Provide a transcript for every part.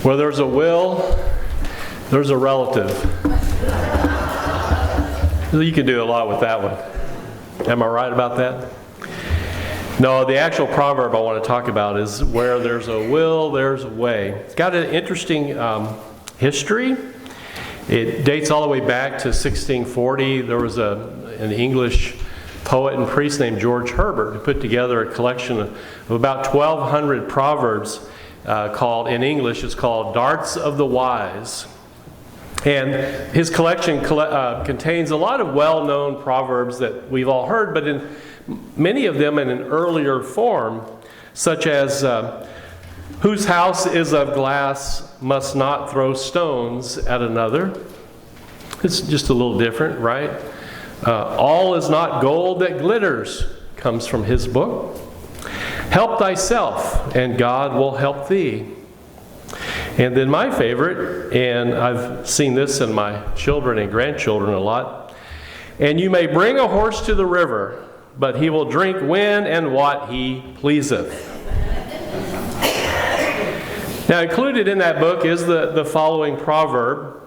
Where there's a will, there's a relative. You can do a lot with that one. Am I right about that? No, the actual proverb I want to talk about is where there's a will, there's a way. It's got an interesting history. It dates all the way back to 1640. There was an English poet and priest named George Herbert who put together a collection of about 1,200 proverbs called, in English, it's called Darts of the Wise. And his collection contains a lot of well-known proverbs that we've all heard, but in many of them in an earlier form, such as, whose house is of glass must not throw stones at another. It's just a little different, right? All is not gold that glitters comes from his book. Help thyself, and God will help thee. And then my favorite, and I've seen this in my children and grandchildren a lot, and you may bring a horse to the river, but he will drink when and what he pleaseth. Now, included in that book is the following proverb.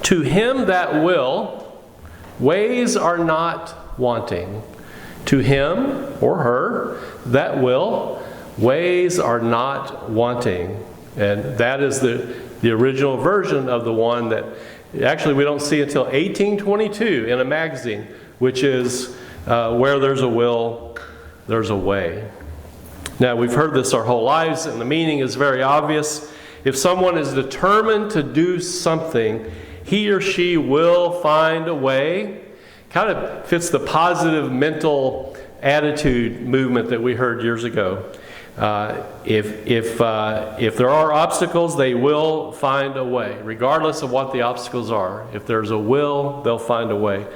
To him that will, ways are not wanting. To him or her that will, ways are not wanting. And that is the original version of the one that actually we don't see until 1822 in a magazine, which is where there's a will, there's a way. Now, we've heard this our whole lives, and the meaning is very obvious. If someone is determined to do something, he or she will find a way. Kind of fits the positive mental attitude movement that we heard years ago. If there are obstacles, they will find a way, regardless of what the obstacles are. If there's a will, they'll find a way.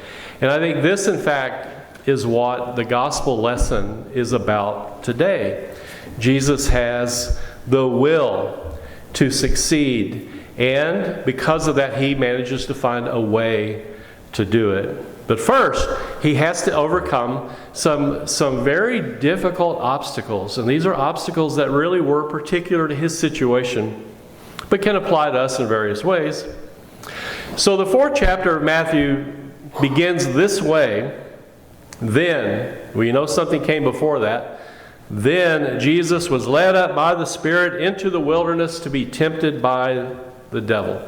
And I think this, in fact, is what the gospel lesson is about today. Jesus has the will to succeed, and because of that, he manages to find a way to do it. But first, he has to overcome some very difficult obstacles, and these are obstacles that really were particular to his situation, but can apply to us in various ways. So the 4th chapter of Matthew begins this way. Then, well, you know something came before that. Then Jesus was led up by the Spirit into the wilderness to be tempted by the devil.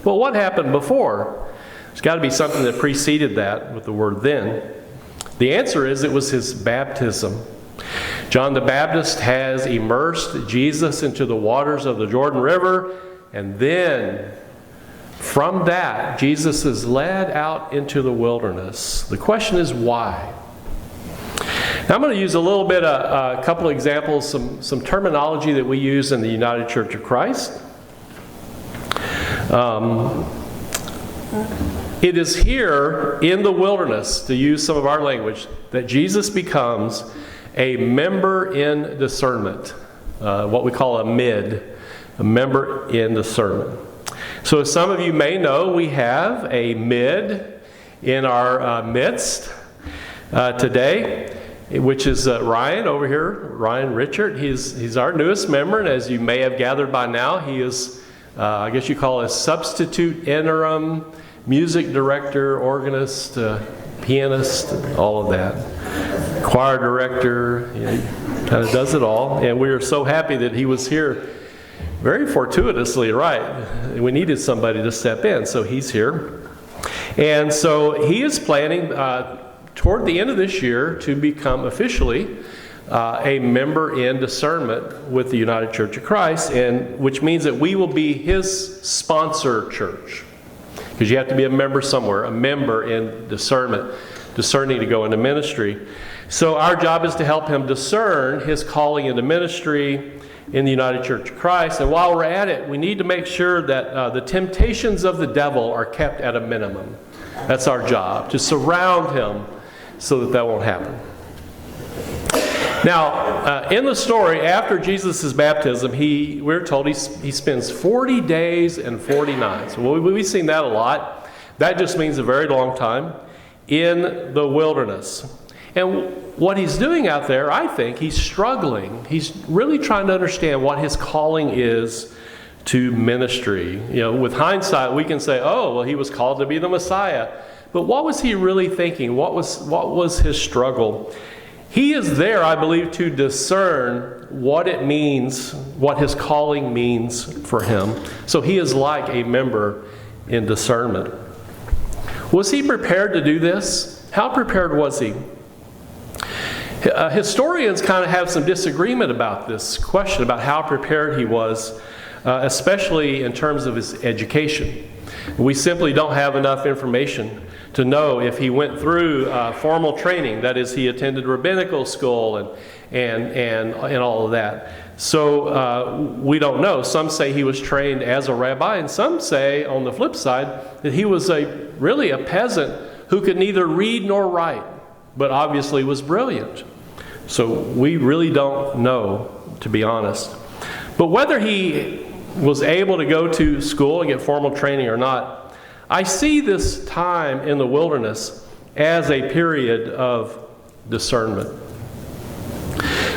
Well, what happened before? There's got to be something that preceded that with the word then. The answer is it was his baptism. John the Baptist has immersed Jesus into the waters of the Jordan River, and then from that, Jesus is led out into the wilderness. The question is why? Now, I'm going to use a couple of examples, some terminology that we use in the United Church of Christ. It is here in the wilderness, to use some of our language, that Jesus becomes a member in discernment, what we call a member in discernment. So as some of you may know, we have a mid in our midst today, which is Ryan over here, Ryan Richard. He's our newest member, and as you may have gathered by now, he is, I guess you call it a substitute interim music director, organist, pianist, all of that. Choir director, kind of does it all. And we are so happy that he was here very fortuitously, right? We needed somebody to step in, so he's here. And so he is planning toward the end of this year to become officially a member in discernment with the United Church of Christ, and which means that we will be his sponsor church. Because you have to be a member somewhere, a member in discernment, discerning to go into ministry. So our job is to help him discern his calling into ministry in the United Church of Christ. And while we're at it, we need to make sure that the temptations of the devil are kept at a minimum. That's our job, to surround him so that won't happen. Now, in the story, after Jesus' baptism, we're told he spends 40 days and 40 nights. Well, we've seen that a lot. That just means a very long time in the wilderness. And what he's doing out there, I think, he's struggling. He's really trying to understand what his calling is to ministry. With hindsight, we can say, oh, well, he was called to be the Messiah. But what was he really thinking? What was his struggle? He is there, I believe, to discern what it means, what his calling means for him. So he is like a member in discernment. Was he prepared to do this? How prepared was he? Historians kind of have some disagreement about this question, about how prepared he was, especially in terms of his education. We simply don't have enough information to know if he went through formal training. That is, he attended rabbinical school and all of that. So we don't know. Some say he was trained as a rabbi, and some say, on the flip side, that he was really a peasant who could neither read nor write, but obviously was brilliant. So we really don't know, to be honest. But whether he was able to go to school and get formal training or not, I see this time in the wilderness as a period of discernment.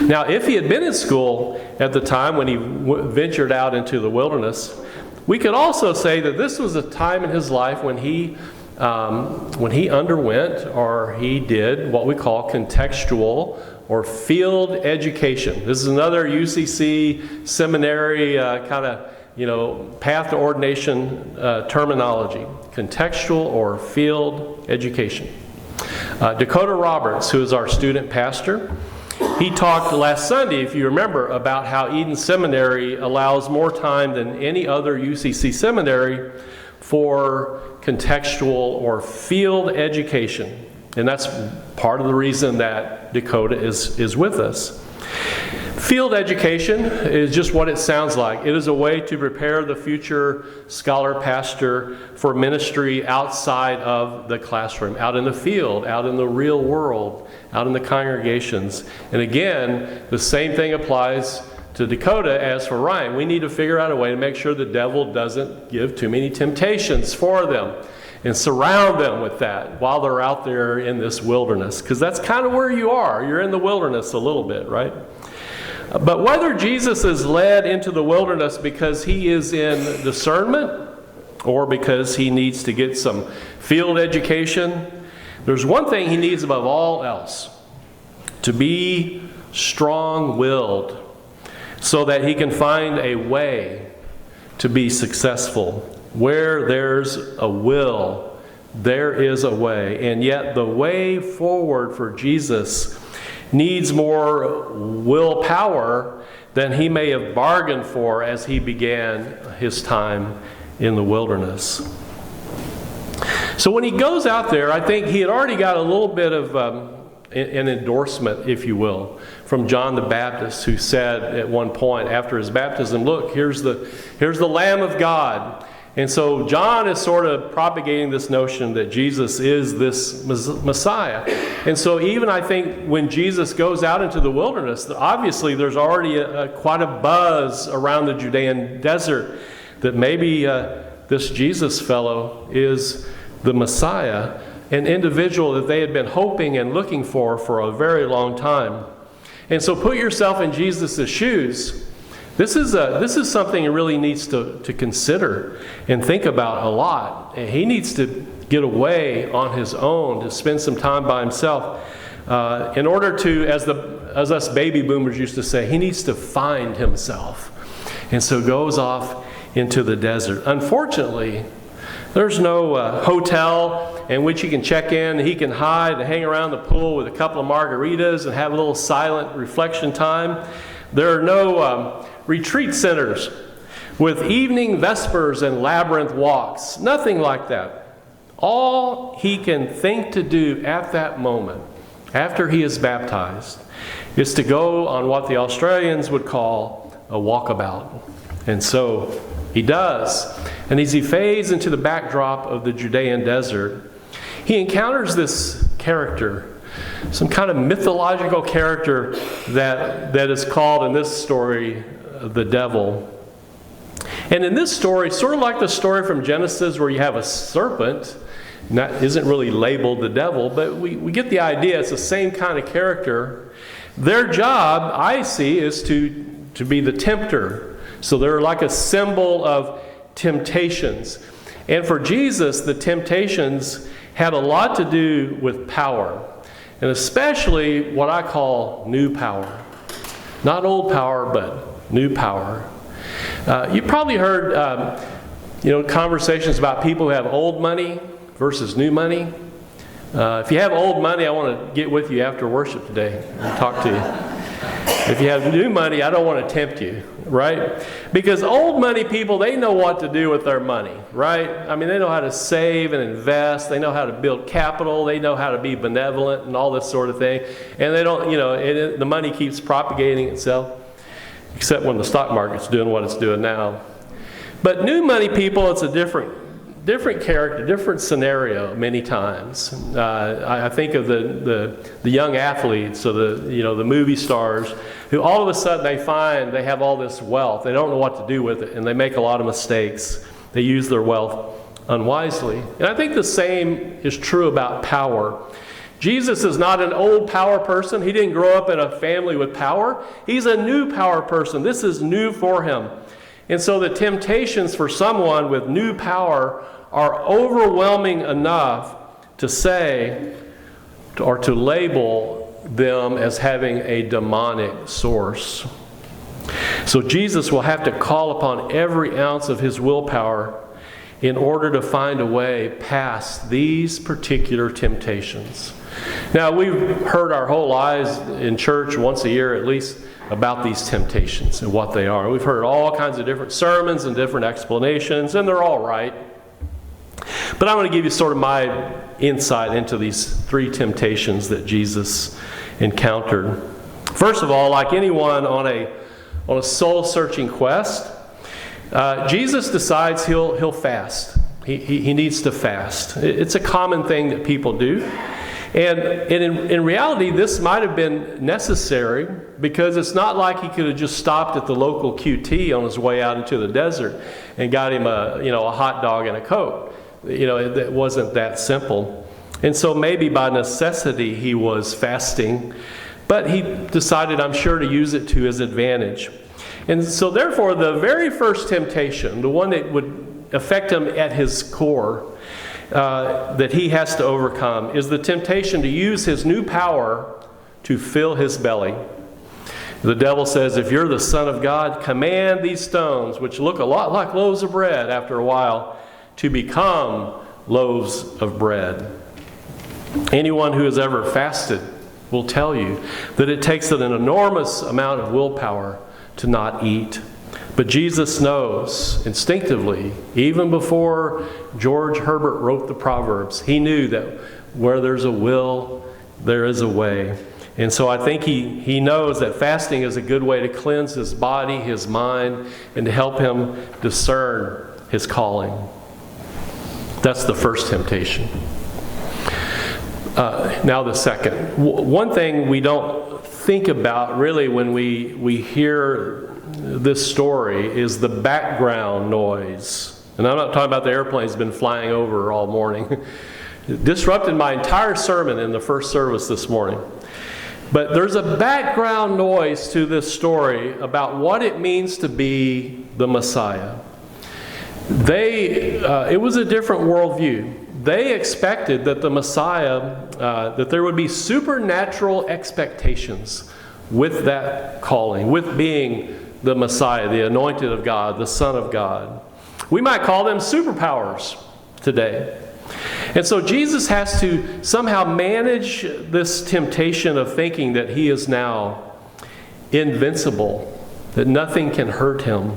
Now, if he had been in school at the time when he ventured out into the wilderness, we could also say that this was a time in his life when he underwent, or he did, what we call contextual or field education. This is another UCC seminary kind of path to ordination terminology. Contextual or field education. Dakota Roberts, who is our student pastor, he talked last Sunday, if you remember, about how Eden Seminary allows more time than any other UCC seminary for contextual or field education. And that's part of the reason that Dakota is with us. Field education is just what it sounds like. It is a way to prepare the future scholar pastor for ministry outside of the classroom, out in the field, out in the real world, out in the congregations. And again, the same thing applies to Dakota as for Ryan. We need to figure out a way to make sure the devil doesn't give too many temptations for them and surround them with that while they're out there in this wilderness. Because that's kind of where you are. You're in the wilderness a little bit, right? But whether Jesus is led into the wilderness because he is in discernment or because he needs to get some field education, there's one thing he needs above all else: to be strong-willed so that he can find a way to be successful. Where there's a will, there is a way. And yet the way forward for Jesus needs more willpower than he may have bargained for as he began his time in the wilderness. So when he goes out there, I think he had already got a little bit of an endorsement, if you will, from John the Baptist, who said at one point after his baptism, "Look, here's the Lamb of God." And so John is sort of propagating this notion that Jesus is this Messiah. And so even I think when Jesus goes out into the wilderness, obviously there's already quite a buzz around the Judean desert that maybe this Jesus fellow is the Messiah, an individual that they had been hoping and looking for a very long time. And so put yourself in Jesus' shoes. This is something he really needs to consider and think about a lot. And he needs to get away on his own, to spend some time by himself, in order to, as us baby boomers used to say, he needs to find himself. And so goes off into the desert. Unfortunately, there's no hotel in which he can check in, he can hide and hang around the pool with a couple of margaritas and have a little silent reflection time. There are no retreat centers with evening vespers and labyrinth walks. Nothing like that. All he can think to do at that moment, after he is baptized, is to go on what the Australians would call a walkabout. And so he does. And as he fades into the backdrop of the Judean desert, he encounters this character, some kind of mythological character that is called in this story the devil. And in this story, sort of like the story from Genesis where you have a serpent, that isn't really labeled the devil, but we get the idea. It's the same kind of character. Their job, I see, is to be the tempter. So they're like a symbol of temptations. And for Jesus, the temptations had a lot to do with power, and especially what I call new power. Not old power, but new power. You probably heard conversations about people who have old money versus new money. If you have old money, I want to get with you after worship today and talk to you. If you have new money, I don't want to tempt you, right? Because old money people, they know what to do with their money, right? I mean, they know how to save and invest. They know how to build capital. They know how to be benevolent and all this sort of thing. And they don't, the money keeps propagating itself, except when the stock market's doing what it's doing now. But new money people, it's a different character, different scenario many times. I think of the young athletes or the movie stars who all of a sudden they find they have all this wealth. They don't know what to do with it, and they make a lot of mistakes. They use their wealth unwisely. And I think the same is true about power. Jesus is not an old power person. He didn't grow up in a family with power. He's a new power person. This is new for him. And so the temptations for someone with new power are overwhelming enough to say or to label them as having a demonic source. So Jesus will have to call upon every ounce of his willpower in order to find a way past these particular temptations. Now, we've heard our whole lives in church once a year at least about these temptations and what they are. We've heard all kinds of different sermons and different explanations, and they're all right. But I want to give you sort of my insight into these three temptations that Jesus encountered. First of all, like anyone on a soul-searching quest, Jesus decides he'll fast. He needs to fast. It's a common thing that people do. And in reality, this might have been necessary because it's not like he could have just stopped at the local QT on his way out into the desert and got him a hot dog and a Coke. It wasn't that simple. And so maybe by necessity he was fasting, but he decided, I'm sure, to use it to his advantage. And so therefore, the very first temptation, the one that would affect him at his core, that he has to overcome, is the temptation to use his new power to fill his belly. The devil says, if you're the Son of God, command these stones, which look a lot like loaves of bread after a while, to become loaves of bread. Anyone who has ever fasted will tell you that it takes an enormous amount of willpower to not eat. But Jesus knows instinctively, even before George Herbert wrote the Proverbs, he knew that where there's a will, there is a way. And so I think he knows that fasting is a good way to cleanse his body, his mind, and to help him discern his calling. That's the first temptation. Now the second. One thing we don't think about really when we hear this story is the background noise. And I'm not talking about the airplanes that have been flying over all morning. It disrupted my entire sermon in the first service this morning. But there's a background noise to this story about what it means to be the Messiah. It was a different worldview. They expected that the Messiah, that there would be supernatural expectations with that calling, with being the Messiah, the anointed of God, the Son of God. We might call them superpowers today. And so Jesus has to somehow manage this temptation of thinking that he is now invincible, that nothing can hurt him.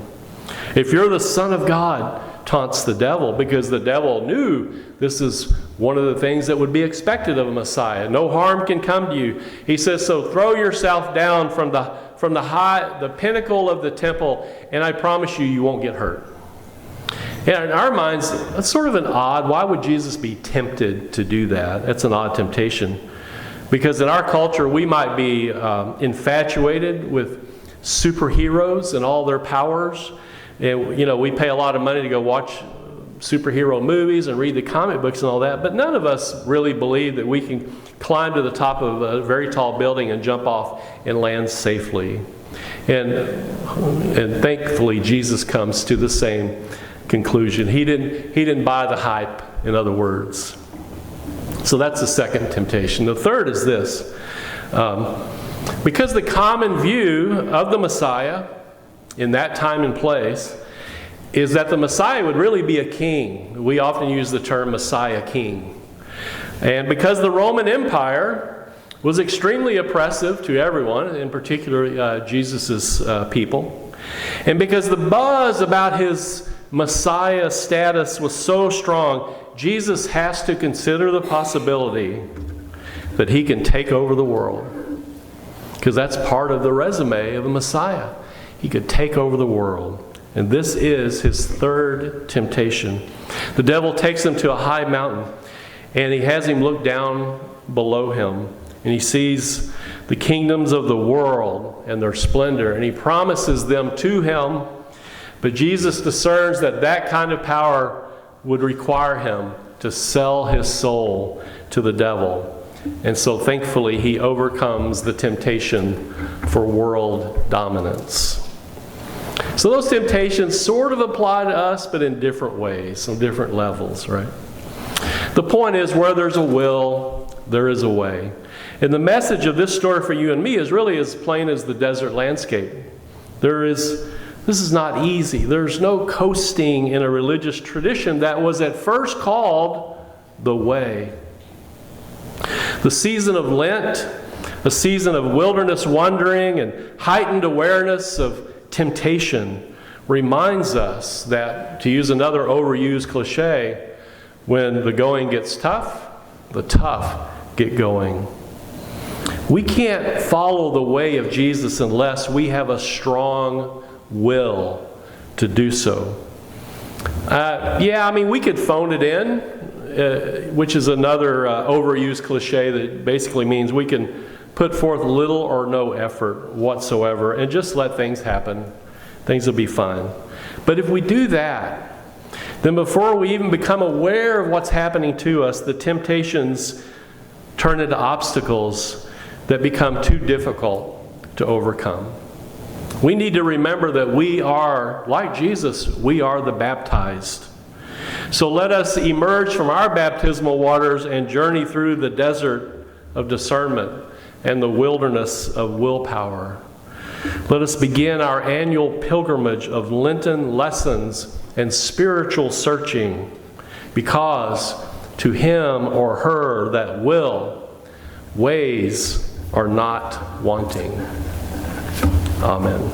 If you're the Son of God, taunts the devil, because the devil knew this is one of the things that would be expected of a Messiah. No harm can come to you. He says, so throw yourself down from the pinnacle of the temple, and I promise you, you won't get hurt. And in our minds, that's sort of an odd, why would Jesus be tempted to do that? That's an odd temptation. Because in our culture, we might be infatuated with superheroes and all their powers. And, we pay a lot of money to go watch superhero movies and read the comic books and all that, but none of us really believe that we can climb to the top of a very tall building and jump off and land safely. And thankfully, Jesus comes to the same conclusion. He didn't buy the hype, in other words. So that's the second temptation. The third is this. Because the common view of the Messiah in that time and place is that the Messiah would really be a king. We often use the term Messiah king. And because the Roman Empire was extremely oppressive to everyone, in particular Jesus' people, and because the buzz about his Messiah status was so strong, Jesus has to consider the possibility that he can take over the world. Because that's part of the resume of the Messiah. He could take over the world. And this is his third temptation. The devil takes him to a high mountain, and he has him look down below him. And he sees the kingdoms of the world and their splendor, and he promises them to him. But Jesus discerns that that kind of power would require him to sell his soul to the devil. And so thankfully he overcomes the temptation for world dominance. So those temptations sort of apply to us, but in different ways, on different levels, right? The point is, where there's a will, there is a way. And the message of this story for you and me is really as plain as the desert landscape. This is not easy. There's no coasting in a religious tradition that was at first called the way. The season of Lent, a season of wilderness wandering and heightened awareness of temptation, reminds us that, to use another overused cliche, when the going gets tough, the tough get going. We can't follow the way of Jesus unless we have a strong will to do so. We could phone it in, which is another overused cliche that basically means we can put forth little or no effort whatsoever and just let things happen. Things will be fine. But if we do that, then before we even become aware of what's happening to us, the temptations turn into obstacles that become too difficult to overcome. We need to remember that we are, like Jesus, we are the baptized. So let us emerge from our baptismal waters and journey through the desert of discernment and the wilderness of willpower. Let us begin our annual pilgrimage of Lenten lessons and spiritual searching, because to him or her that will, ways are not wanting. Amen.